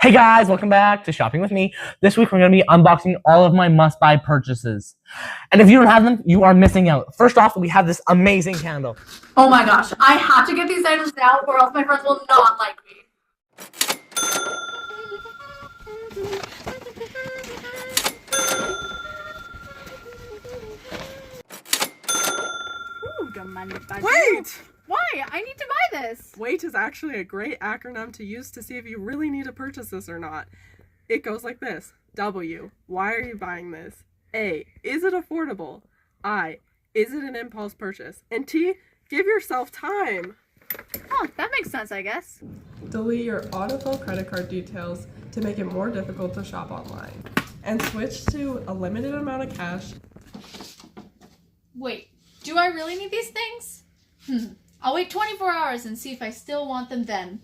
Hey guys, welcome back to Shopping with me. This week we're going to be unboxing all of my must-buy purchases. And if you don't have them, you are missing out. First off, we have this amazing candle. Oh my gosh, I have to get these items now or else my friends will not like me. Wait! Why? I need to buy this. WAIT is actually a great acronym to use to see if you really need to purchase this or not. It goes like this. W. Why are you buying this? A. Is it affordable? I. Is it an impulse purchase? And T. Give yourself time. Oh, that makes sense, I guess. Delete your autofill credit card details to make it more difficult to shop online. And switch to a limited amount of cash. Wait, do I really need these things? I'll wait 24 hours and see if I still want them then.